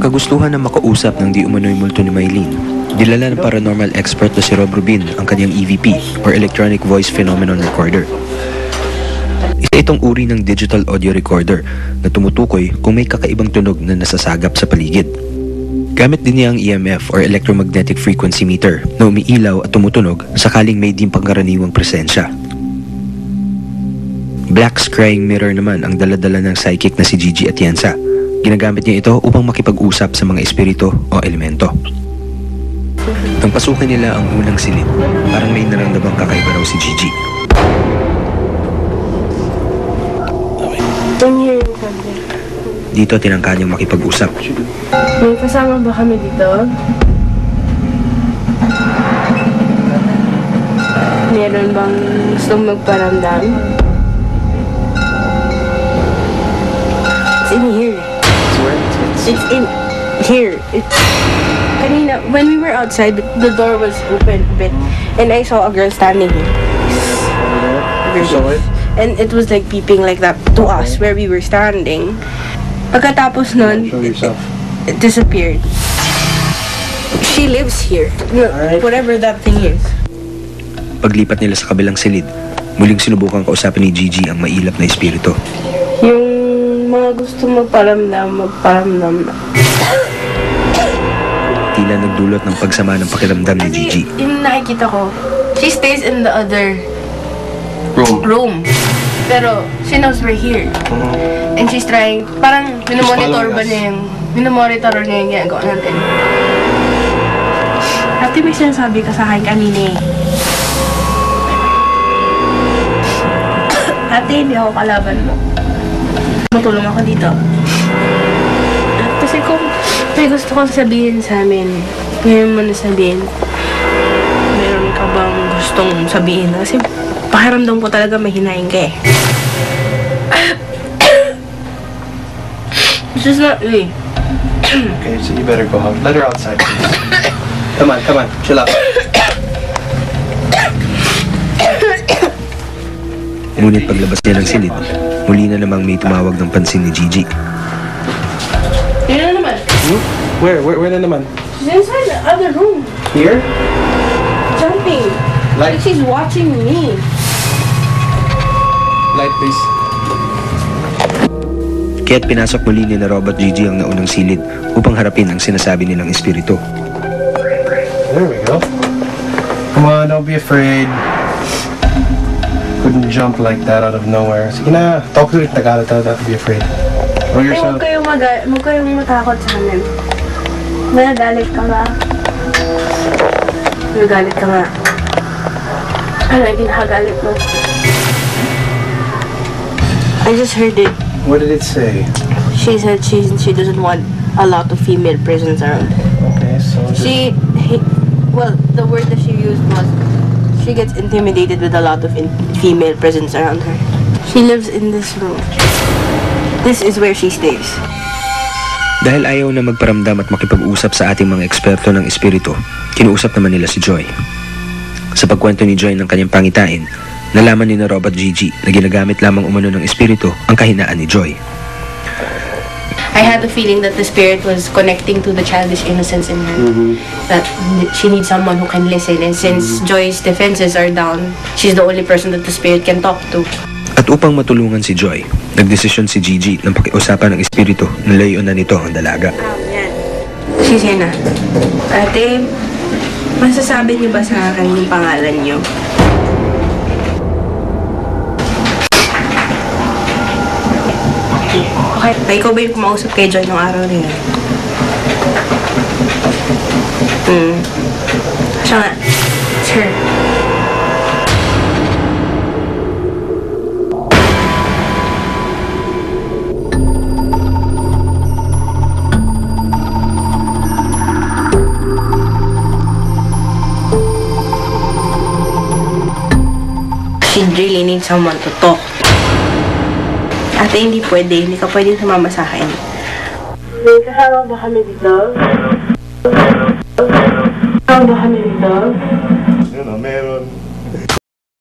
kagustuhan na makausap ng di umano'y multo ni Mylene, dilala ng paranormal expert na si Rob Rubin ang kanyang EVP or Electronic Voice Phenomenon Recorder. Isa itong uri ng digital audio recorder na tumutukoy kung may kakaibang tunog na nasasagap sa paligid. Gamit din niya ang EMF or Electromagnetic Frequency Meter na umiilaw at tumutunog sakaling may di pangkaraniwang presensya. Black scrying mirror naman ang daladala ng psychic na si Gigi Atienza. Ginagamit niya ito upang makipag-usap sa mga espiritu o elemento. Nang pasukin nila ang unang silid, parang may naramdamang kakaiba raw si Gigi. Dito tinangka niyang makipag-usap. May kasama ba kami dito? Meron bang gustong magparamdam? It's in here. It's in here. Kanina, when we were outside, the door was open a bit, and I saw a girl standing here. And it was like peeping like that to us where we were standing. Pagkatapos nun, it disappeared. She lives here. Whatever that thing is. Paglipat nila sa kabilang silid, muling sinubukang kausapin ni Gigi ang mailap na espiritu. Yung mga gusto magparamdam. Tila nagdulot ng pagsama ng pakiramdam ni Gigi. Yung nakikita ko, she stays in the other room. Pero she knows we're here. And she's trying, parang minomonitor niya yung ginagawa natin. Ate, may sinasabi ka sa akin kanina eh. Ate, hindi ako kalaban mo. Matulong ako dito. Kasi kung may gusto kong sabihin sa amin, ngayon mo na sabihin, meron ka bang gustong sabihin? Kasi pakiramdam ko talaga mahinain ka eh. It's just not me. Okay, so you better go home. Let her outside, please. Come on, chill out. Ngunit paglabas niya ng silid, muli na namang may tumawag ng pansin ni Gigi. Yun na naman. Where na naman? She's inside the other room. Here? Jumping. Like she's watching me. Light, please. Kaya't pinasok muli ni na Rob at Gigi ang naunang silid upang harapin ang sinasabi nilang espiritu. There we go. Come on, don't be afraid. Couldn't jump like that out of nowhere. Sige na, talk to her in Tagalog, tell her not to be afraid. Know yourself. Huwag kayong matakot sa amin. Nagagalit ka ba? Nagagalit ka nga. Ano yung kinakagalit mo? I just heard it. What did it say? She said she doesn't want a lot of female presence around her. Okay, so... Well, the word that she used was she gets intimidated with a lot of female presence around her. She lives in this room. This is where she stays. Dahil ayaw na magparamdam at makipag-usap sa ating mga eksperto ng espiritu, kinuusap naman nila si Joy. Sa pagkwento ni Joy ng kanyang pangitain, nalaman ni na Rob at Gigi na ginagamit lamang umano ng espiritu ang kahinaan ni Joy. I had the feeling that the spirit was connecting to the childish innocence in her. That she needs someone who can listen. And since Joy's defenses are down, she's the only person that the spirit can talk to. At upang matulungan si Joy, nagdesisyon si Gigi ng pakiusapan ng espiritu na layuan na nito ang dalaga. She's here na. Ate, masasabi niyo ba sa akin yung pangalan niyo? Okay, ikaw ba yung kumausap kay Joy nung araw rin? Siya nga. It's her. She really needs someone to talk. Ate, hindi pwede. Hindi ka pwedeng sumama sa akin. May kasama ba kami dito? Kasama ba kami dito?